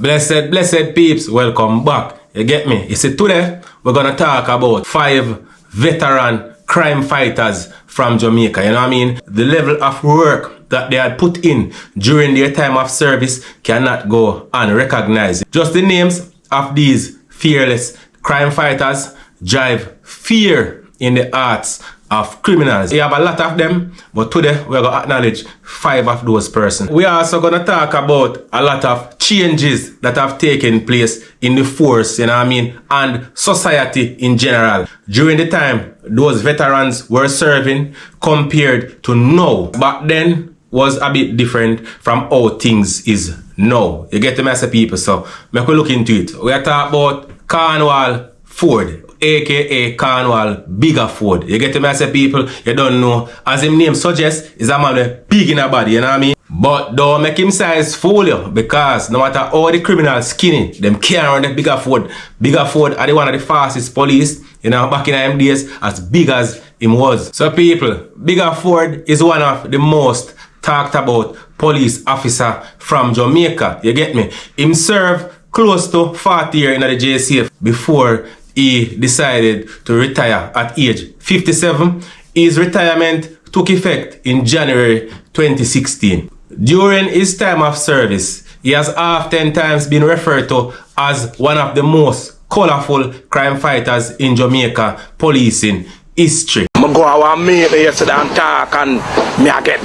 Blessed peeps, welcome back. You get me? You see, today we're gonna talk about 5 veteran crime fighters from Jamaica. You know what I mean? The level of work that they had put in during their time of service cannot go unrecognized. Just the names of these fearless crime fighters drive fear in the hearts of criminals. We have a lot of them, but today we're going to acknowledge 5 of those persons. We are also going to talk about a lot of changes that have taken place in the force, you know what I mean, and society in general. During the time those veterans were serving compared to now, back then was a bit different from how things is now. You get the message, people, so make we look into it. We are talking about Cornwall Ford, aka Cornwall Bigger Ford. You get the message, people? You don't know. As his name suggests, is a man with big in a body, you know what I mean? But don't make him size fool you, because no matter how the criminals skinny, them can't run the Bigger Ford. Bigger Ford are the one of the fastest police, you know, back in them days, as big as him was. So people, Bigger Ford is one of the most talked about police officer from Jamaica. You get me? Him served close to 40 years in the JCF before he decided to retire at age 57. His retirement took effect in January 2016. During his time of service, he has oftentimes been referred to as one of the most colorful crime fighters in Jamaica policing history. I go out and meet me yesterday and talk, and me I get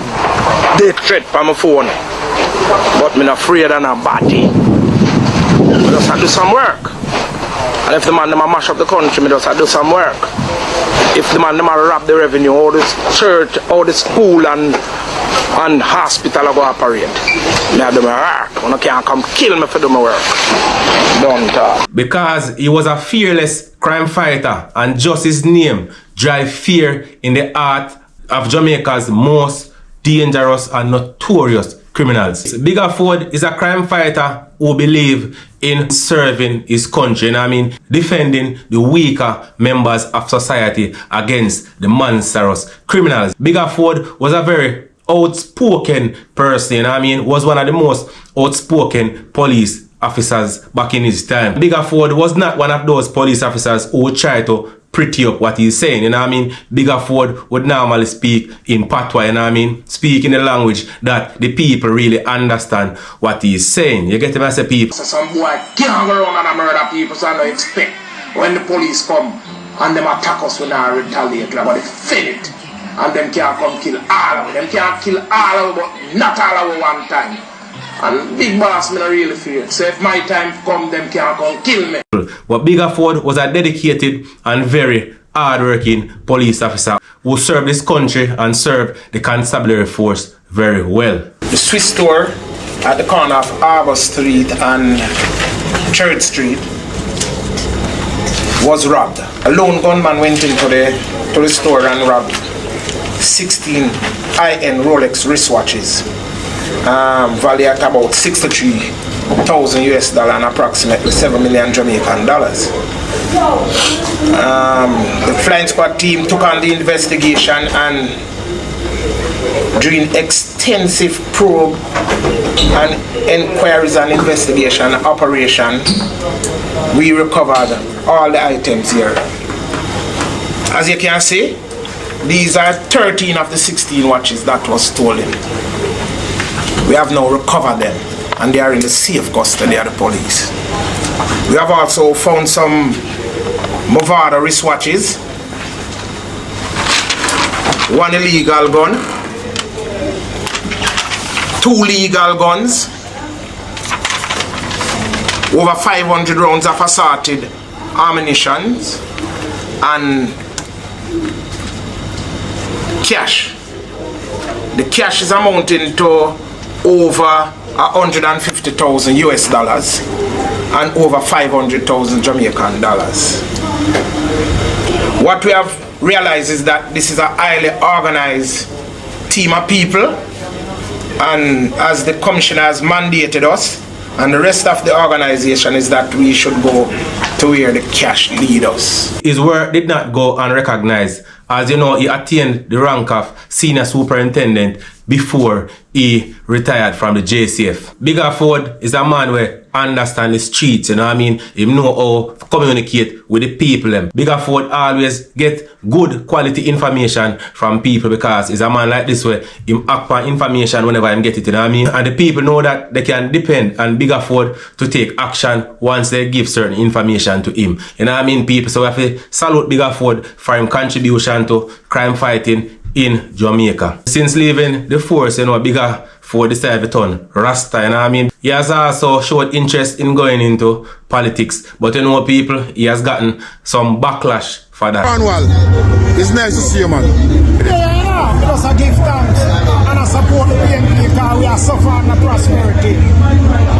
death threat from my phone. But me not afraid of nobody. I just have to do some work. And if the man them a mash up the country, me just have to do some work. If the man them a rob the revenue, all this church, all the school and hospital I go operate, me have do my work. One can't come kill me for do my work. Don't talk. Because he was a fearless crime fighter, and just his name drive fear in the heart of Jamaica's most dangerous and notorious criminals. Bigger Ford is a crime fighter who believe in serving his country, and I mean defending the weaker members of society against the monstrous criminals. Bigger Ford was a very outspoken person, and I mean was one of the most outspoken police officers back in his time. Bigger Ford was not one of those police officers who would try to pretty up what he's saying, you know what I mean? Bigger Ford would normally speak in patois, you know what I mean? Speak in the language that the people really understand what he's saying. You get the message, people? So some boy can't go around and murder people, so I don't expect when the police come and them attack us when I retaliate, like, but they feel it. And them can't come kill all of them. Them can't kill all of them, but not all of them one time. And big boss me not really fear. So if my time come, them can't come kill me. But Bigger Ford was a dedicated and very hard-working police officer who served his country and served the constabulary force very well. The Swiss store at the corner of Harbour Street and Church Street was robbed. A lone gunman went into the store and robbed 16 high-end Rolex wristwatches, valued at about 63,000 US dollars and approximately 7 million Jamaican dollars. The flying squad team took on the investigation, and during extensive probe and inquiries and investigation operation, we recovered all the items here. As you can see, these are 13 of the 16 watches that was stolen. We have now recovered them, and they are in the safe custody of the police. We have also found some Movada wristwatches, 1 illegal gun, 2 legal guns, over 500 rounds of assorted ammunition, and cash. The cash is amounting to over 150,000 US dollars and over 500,000 Jamaican dollars. What we have realized is that this is a highly organized team of people, and as the commissioner has mandated us and the rest of the organization is that we should go to where the cash lead us. His work did not go unrecognized. As you know, he attained the rank of senior superintendent before he retired from the JCF. Bigger Ford is a man where understand the streets, you know what I mean? He know how to communicate with the people. Bigger Ford always get good quality information from people because he's a man like this way. Him act on information whenever him get it, you know what I mean? And the people know that they can depend on Bigger Ford to take action once they give certain information to him. You know what I mean, people? So we have to salute Bigger Ford for his contribution to crime fighting in Jamaica. Since leaving the force, you know, Bigger Ford decided to turn Rasta, you know what I mean? He has also showed interest in going into politics, but you know people, he has gotten some backlash for that. Manuel, it's nice to see you, man. Yeah, because I give thanks and I support the PNP because we are suffering the prosperity.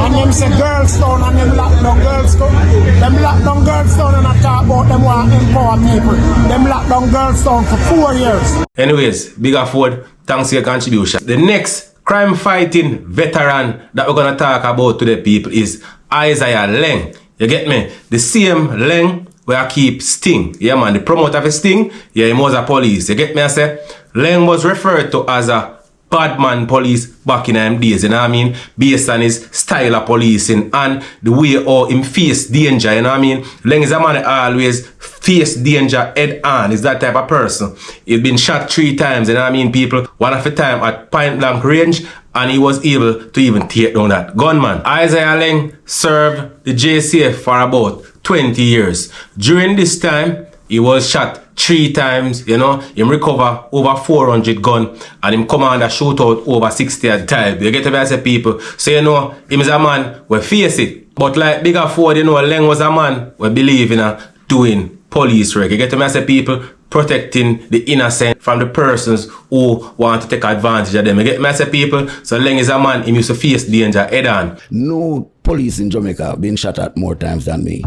And them say girls down and them lock down girls down. Them lock down girls down and I talk about them want to empower people. Them lock down girls down for 4 years. Anyways, Bigger Ford, thanks for your contribution. The next crime fighting veteran that we're gonna talk about to the people is Isaiah Leng. You get me? The same Leng where I keep Sting. Yeah man, the promoter of Sting, yeah, he was a police. You get me? I say Leng was referred to as a bad man police back in them days, you know what I mean? Based on his style of policing and the way how him face danger, you know what I mean? Leng is a man that always face danger head on. Is that type of person. He's been shot 3 times, you know what I mean, people? One of the time at point blank range, and he was able to even take down that gunman. Isaiah Leng served the JCF for about 20 years. During this time, he was shot 3 times, you know, him recover over 400 gun and him command a shootout over 60 at time. You get to be people. So you know, him is a man we face it. But like Bigger Ford, you know, Leng was a man we believe in doing police work. You get to me people protecting the innocent from the persons who want to take advantage of them. You get me people? So Leng is a man, he used to face danger head on. No police in Jamaica have been shot at more times than me.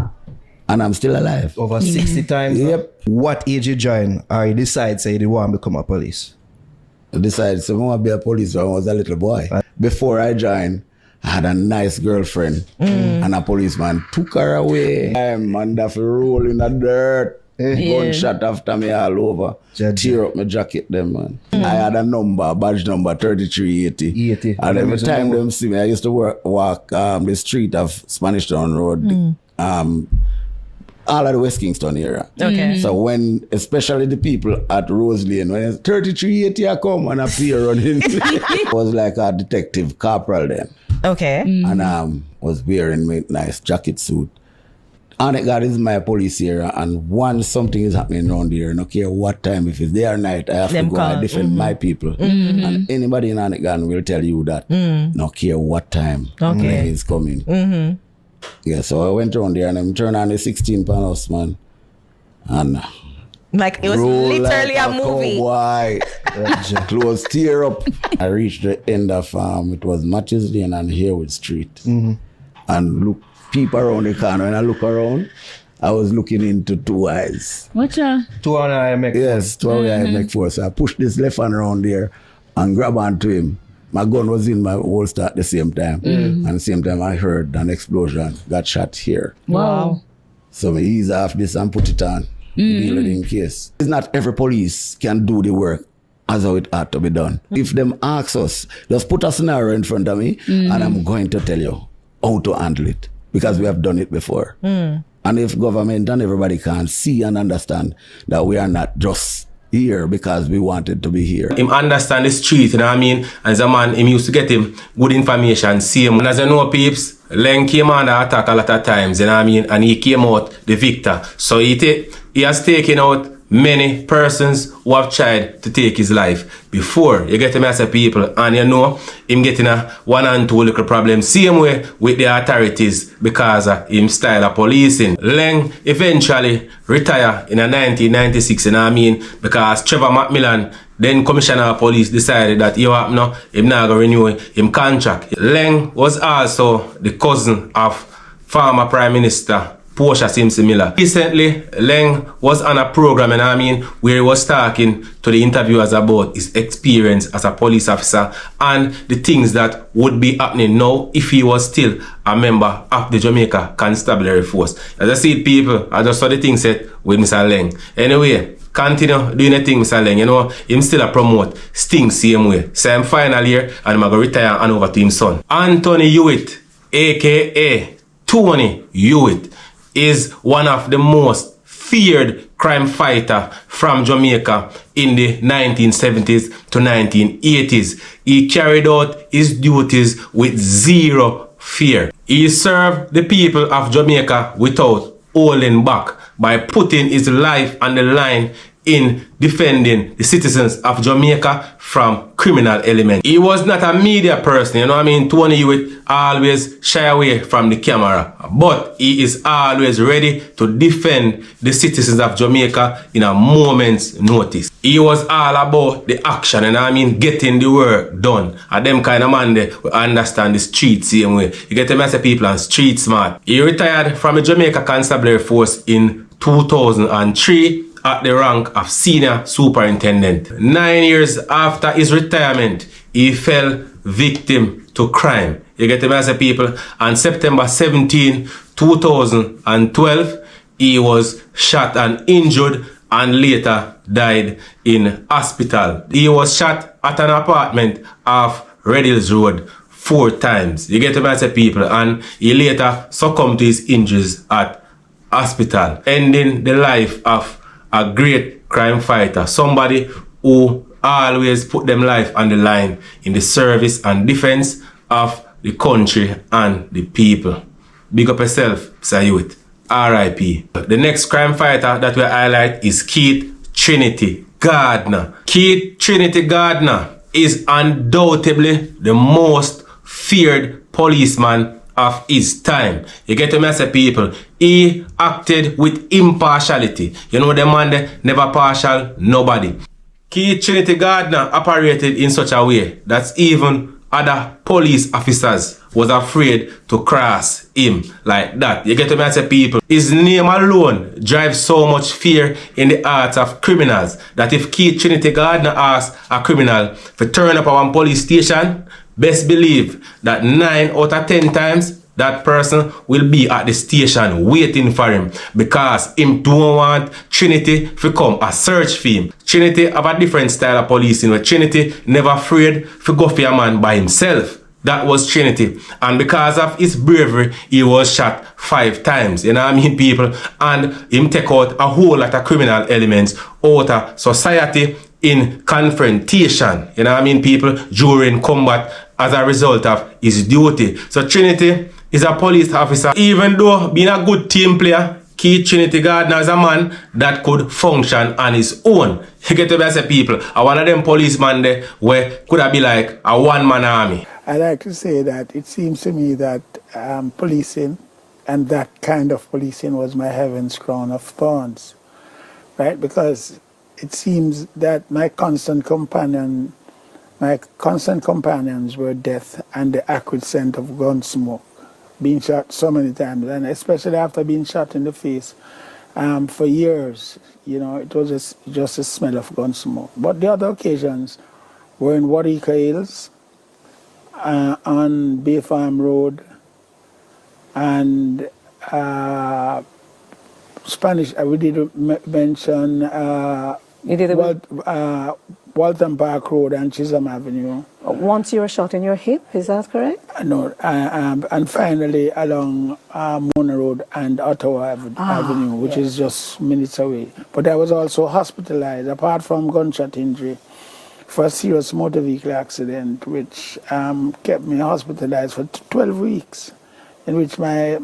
And I'm still alive. Over 60 times? Yep. What age you join or you decide say you want to become a police? I decided so I want to be a police when I was a little boy. Before I joined, I had a nice girlfriend and a policeman took her away. I'm under the roll in the dirt. Gunshot after me all over. Tear up my jacket them, man. I had a number, badge number 3380. And every time them see me, I used to walk the street of Spanish Town Road. All of the West Kingston area. Okay. So when, especially the people at Rose Lane, when 3380 I come and appear running, I was like a detective corporal then. Okay. And was wearing my nice jacket suit. And God is my police area, and once something is happening around here, no care what time, if it's day or night, I have to go and defend my people. And anybody in Anagan will tell you that, no care what time he's coming. Yeah, so I went around there and I turned on the 16-pound house, man. And like it was literally like a movie. Cowboy. Clothes tear up. I reached the end of it was Matches Lane and Harewood Street. And look, people around the corner. When I look around, I was looking into 2 eyes. Whatcha? 2 I make. Yes, 2 I make 4. So I pushed this left hand around there and grab onto him. My gun was in my holster at the same time. And at the same time, I heard an explosion. Got shot here. Wow. So I ease off this and put it on. Deal it in case. It's not every police can do the work as how it ought to be done. If them ask us, just put a scenario in front of me and I'm going to tell you how to handle it. Because we have done it before. And if government and everybody can see and understand that we are not just here because we wanted to be here. Him understand the street, you know what I mean? As a man, him used to get him good information, see him. And as you know, peeps, Leng came under attack a lot of times, you know what I mean? And he came out the victor. So he has taken out many persons who have tried to take his life before. You get him as a people, and you know him getting a 1 and 2 little problem same way with the authorities because of him style of policing. Leng eventually retired in 1996, you know what I mean? Because Trevor Macmillan, then Commissioner of Police, decided that him not going to renew him contract. Leng was also the cousin of former Prime Minister Portia Simpson Miller. Recently, Leng was on a program, and I mean, where he was talking to the interviewers about his experience as a police officer and the things that would be happening now if he was still a member of the Jamaica Constabulary Force. As I see people, I just saw the thing said with Mr. Leng. Anyway, continue doing the thing, Mr. Leng. You know, him still a promote Sting same way. So I'm final year and I'm going to retire and over to him son. Anthony Hewitt, aka Tony Hewitt, is one of the most feared crime fighter from Jamaica in the 1970s to 1980s. He carried out his duties with zero fear. He served the people of Jamaica without holding back by putting his life on the line in defending the citizens of Jamaica from criminal elements. He was not a media person, you know what I mean? Tony Hewitt always shy away from the camera, but he is always ready to defend the citizens of Jamaica in a moment's notice. He was all about the action, and I mean getting the work done. And them kind of man they understand the street same way. You get to mess people and street smart. He retired from the Jamaica Constabulary Force in 2003 at the rank of Senior Superintendent. 9 years after his retirement, he fell victim to crime. You get the message, people. On September 17, 2012, he was shot and injured and later died in hospital. He was shot at an apartment off Red Hills Road 4 times. You get the message, people. And he later succumbed to his injuries at hospital, ending the life of a great crime fighter, somebody who always put them life on the line in the service and defense of the country and the people. Big up yourself, Sir Hewitt. R.I.P. The next crime fighter that we highlight is Keith Trinity Gardner. Keith Trinity Gardner is undoubtedly the most feared policeman of his time. You get to me, I say, people, he acted with impartiality. You know, the man never partial nobody. Keith Trinity Gardner operated in such a way that even other police officers was afraid to cross him like that. You get to me, I say, people, his name alone drives so much fear in the hearts of criminals that if Keith Trinity Gardner asks a criminal to turn up at one police station, best believe that 9 out of 10 times that person will be at the station waiting for him because him don't want Trinity to come a search for him. Trinity have a different style of policing where Trinity never afraid to go for a man by himself. That was Trinity. And because of his bravery, he was shot 5 times. You know what I mean, people? And him take out a whole lot of criminal elements out of society in confrontation. You know what I mean, people? During combat as a result of his duty. So Trinity is a police officer. Even though being a good team player, Keith Trinity Gardner is a man that could function on his own. You get to be say, people, one of them policemen there where could have be like a one-man army. I like to say that it seems to me that policing and that kind of policing was my heaven's crown of thorns, right? Because it seems that my constant companions were death and the acrid scent of gun smoke, being shot so many times, and especially after being shot in the face for years. You know, it was just a smell of gun smoke. But the other occasions were in Warwick Hills, on Bay Farm Road, and Spanish. We did mention Walton Park Road and Chisholm Avenue. Once you were shot in your hip, is that correct? No, and finally along Mona Road and Ottawa Avenue, which is just minutes away. But I was also hospitalized, apart from gunshot injury, for a serious motor vehicle accident, which kept me hospitalized for 12 weeks, in which my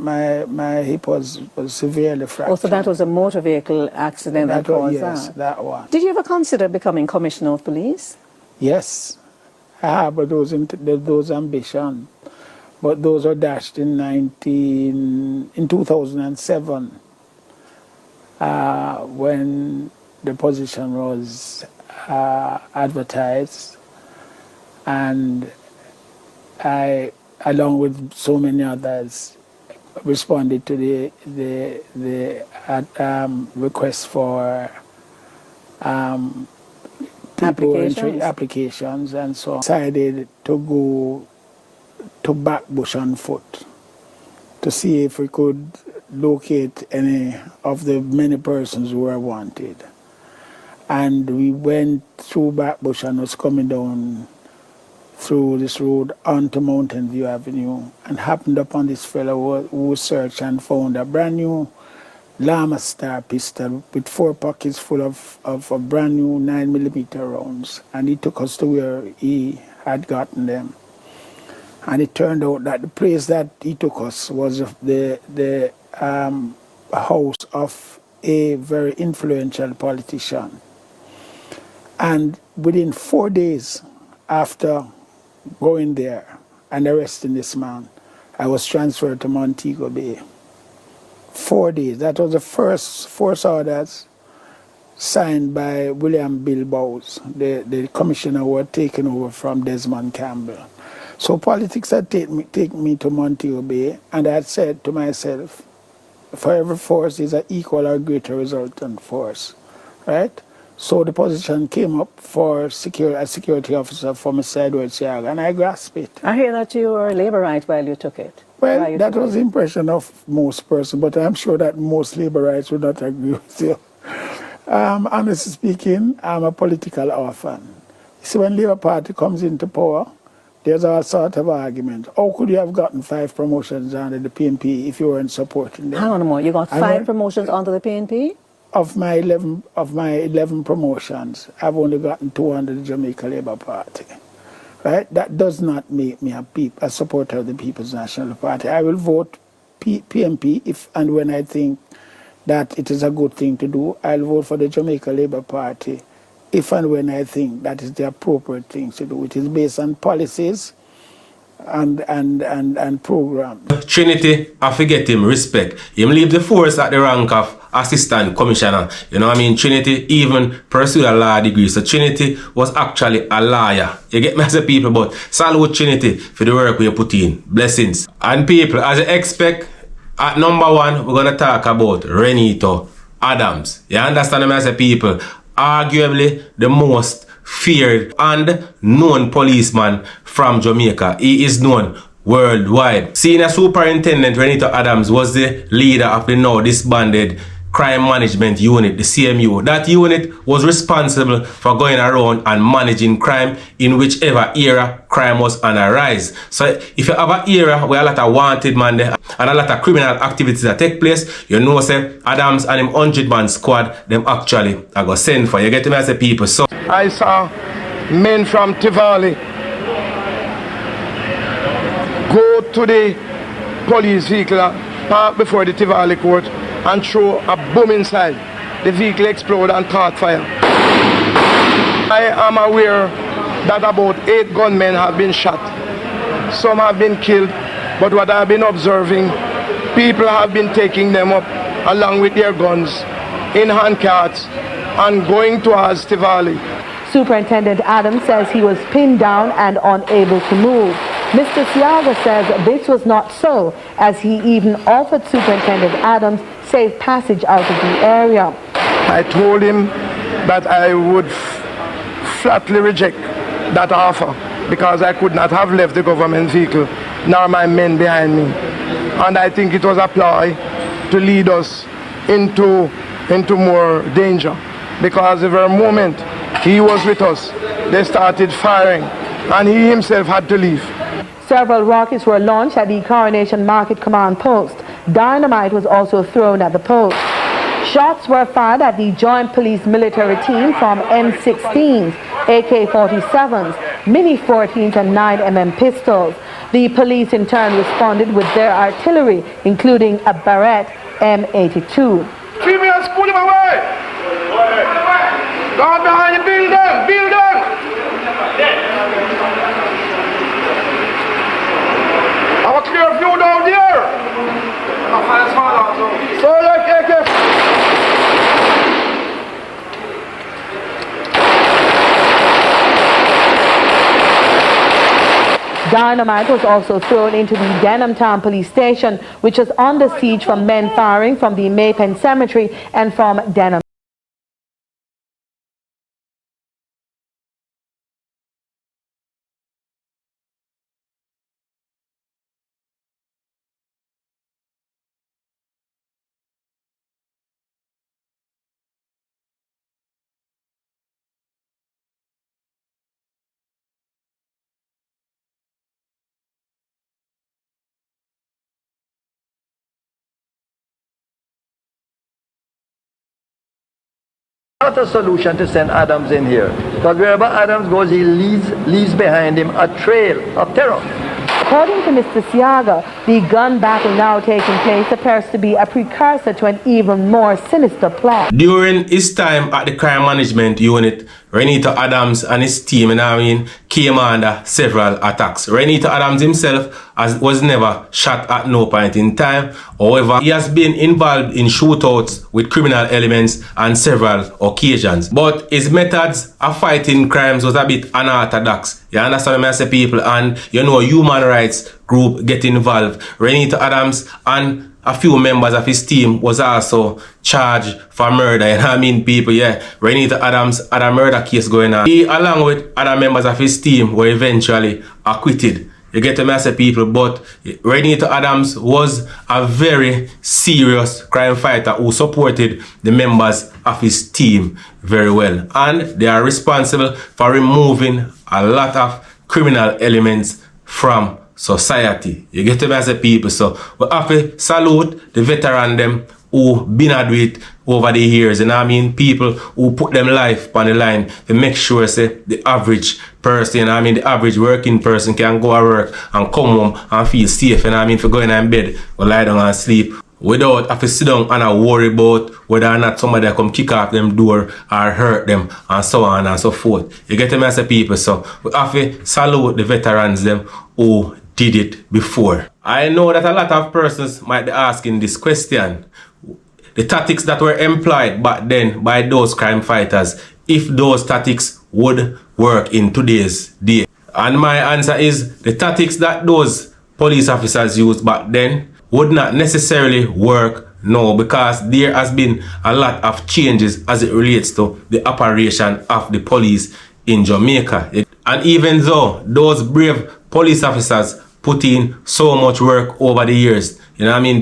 hip was severely fractured. Oh, so that was a motor vehicle accident that caused that? Yes, that one. Did you ever consider becoming Commissioner of Police? Yes, I harbor those ambitions, but those were dashed in 2007 when the position was advertised, and I, along with so many others, responded to the request for applications and so on. Decided to go to Backbush on foot to see if we could locate any of the many persons who were wanted. And we went through Backbush and was coming down through this road onto Mountain View Avenue and happened upon this fellow who searched and found a brand new Lama Star pistol with 4 pockets full of brand new 9mm rounds. And he took us to where he had gotten them. And it turned out that the place that he took us was the house of a very influential politician. And within 4 days after going there and arresting this man, I was transferred to Montego Bay. 4 days. That was the first force orders signed by William Bill Bowes, the commissioner who had taken over from Desmond Campbell. So politics had take me to Montego Bay, and I had said to myself, for every force is an equal or greater resultant force, right? So the position came up for a security officer for Mr. Edward Siaga, and I grasped it. I hear that you were a Labourite while you took it. Well, that was the impression of most persons, but I'm sure that most Labourites would not agree with you. Honestly speaking, I'm a political orphan. You see, when Labour Party comes into power, there's all sort of argument. How could you have gotten 5 promotions under the PNP if you weren't supporting them? Hang on a moment, you got 5 promotions under the PNP? Of my 11 promotions, I've only gotten 2 under the Jamaica Labour Party. Right? That does not make me a supporter of the People's National Party. I will vote PNP if and when I think that it is a good thing to do. I'll vote for the Jamaica Labour Party if and when I think that is the appropriate thing to do. It is based on policies and programs. Trinity, I forget him, respect. Him leave the force at the rank of assistant commissioner. You know what I mean? Trinity even pursued a law degree. So Trinity was actually a lawyer. You get me as a people, but salute Trinity for the work we put in. Blessings. And people, as you expect, at number 1, we're going to talk about Rene Adams. You understand me as a people? Arguably the most feared and known policeman from Jamaica. He is known worldwide. Senior Superintendent Rene Adams was the leader of the now disbanded Crime Management Unit, the CMU. That unit was responsible for going around and managing crime in whichever era crime was on a rise. So if you have an era where a lot of wanted man there and a lot of criminal activities that take place, you know say Adams and him 100-man squad, them actually are going to send for. You get me as a people. So I saw men from Tivoli go to the police vehicle parked before the Tivoli court and throw a bomb inside. The vehicle exploded and caught fire. I am aware that about 8 gunmen have been shot. Some have been killed, but what I've been observing, people have been taking them up along with their guns in handcarts and going towards Tivoli. Superintendent Adams says he was pinned down and unable to move. Mr. Siaga says this was not so, as he even offered Superintendent Adams safe passage out of the area. I told him that I would flatly reject that offer because I could not have left the government vehicle nor my men behind me. And I think it was a ploy to lead us into more danger, because every moment he was with us, they started firing and he himself had to leave. Several rockets were launched at the Coronation Market Command Post. Dynamite was also thrown at the post. Shots were fired at the Joint Police Military Team from M16s, AK-47s, Mini-14s and 9mm pistols. The police in turn responded with their artillery, including a Barrett M82. Females, pull them away! Go behind the building! Building! I have a clear view down there! So like AK. Dynamite was also thrown into the Denham Town Police Station, which was under siege from men firing from the Maypen Cemetery and from Denham. Not a solution to send Adams in here, because wherever Adams goes, he leaves behind him a trail of terror. According to Mr. Siaga, the gun battle now taking place appears to be a precursor to an even more sinister plot. During his time at the Crime Management Unit, Rene Adams and his team, came under several attacks. Rene Adams himself was never shot at no point in time. However, he has been involved in shootouts with criminal elements on several occasions. But his methods of fighting crimes was a bit unorthodox. You understand what I say, people? And human rights group get involved. Rene Adams and a few members of his team was also charged for murder. People, Rene Adams had a murder case going on. He, along with other members of his team, were eventually acquitted. You get the message, people, but Rene Adams was a very serious crime fighter who supported the members of his team very well. And they are responsible for removing a lot of criminal elements from society. You get the message, people. So we have to salute the veteran them who been at it over the years, people who put them life on the line to make sure say the average person, the average working person can go to work and come home and feel safe, for going in bed or lie down and sleep without having to sit down and worry about whether or not somebody come kick off them door or hurt them and so on and so forth. You get the message, people. So we have to salute the veterans them who did it before. I know that a lot of persons might be asking this question. The tactics that were employed back then by those crime fighters, if those tactics would work in today's day. And my answer is the tactics that those police officers used back then would not necessarily work now, because there has been a lot of changes as it relates to the operation of the police in Jamaica. And even though those brave police officers put in so much work over the years,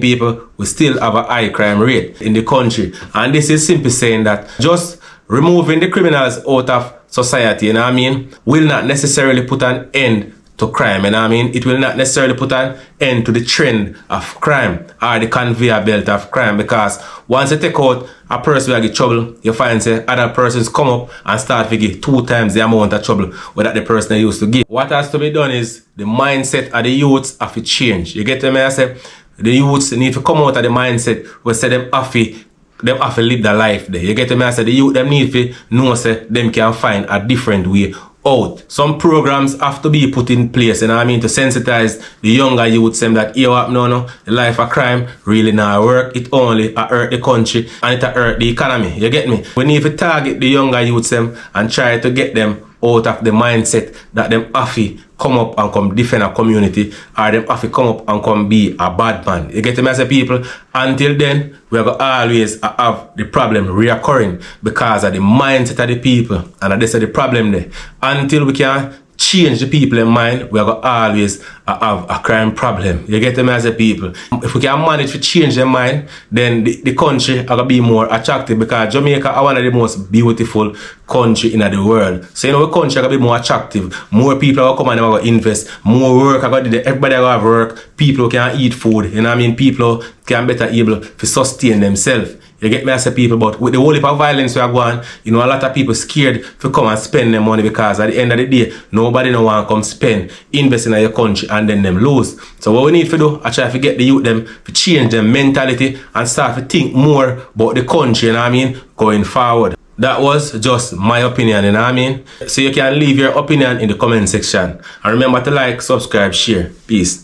people, we still have a high crime rate in the country. And this is simply saying that just removing the criminals out of society, will not necessarily put an end to crime, it will not necessarily put an end to the trend of crime or the conveyor belt of crime, because once you take out a person who get trouble, you find say other persons come up and start to give 2 times the amount of trouble that the person used to give. What has to be done is the mindset of the youths have to change. You get me? I say the youths need to come out of the mindset where say them have to live their life there. You get me? I say the youth them need to know say them can find a different way out. Some programs have to be put in place, to sensitize the younger youths them that the life of crime really not work. It only hurt the country and it hurt the economy. You get me? We need to target the younger youths them and try to get them out of the mindset that them have to come up and come defend a community, or them have to come up and come be a bad man. You get me, as a people? Until then, we are going to always have the problem reoccurring because of the mindset of the people, and this is the problem there. Until we can change the people in mind, we are going to always have a crime problem. You get me, as a people? If we can manage to change their mind, then the country are going to be more attractive, because Jamaica are one of the most beautiful country in the world. So the country are going to be more attractive. More people are going to come and going to invest. More work are going to do. Everybody are going to have work. People can eat food. People can better able to sustain themselves. You get me, as a people? But with the whole heap of violence we are going, a lot of people scared to come and spend their money, because at the end of the day, nobody no want to come spend, invest in your country, and then them lose. So what we need to do, I try to get the youth them to change their mentality and start to think more about the country, going forward. That was just my opinion, So you can leave your opinion in the comment section. And remember to like, subscribe, share. Peace.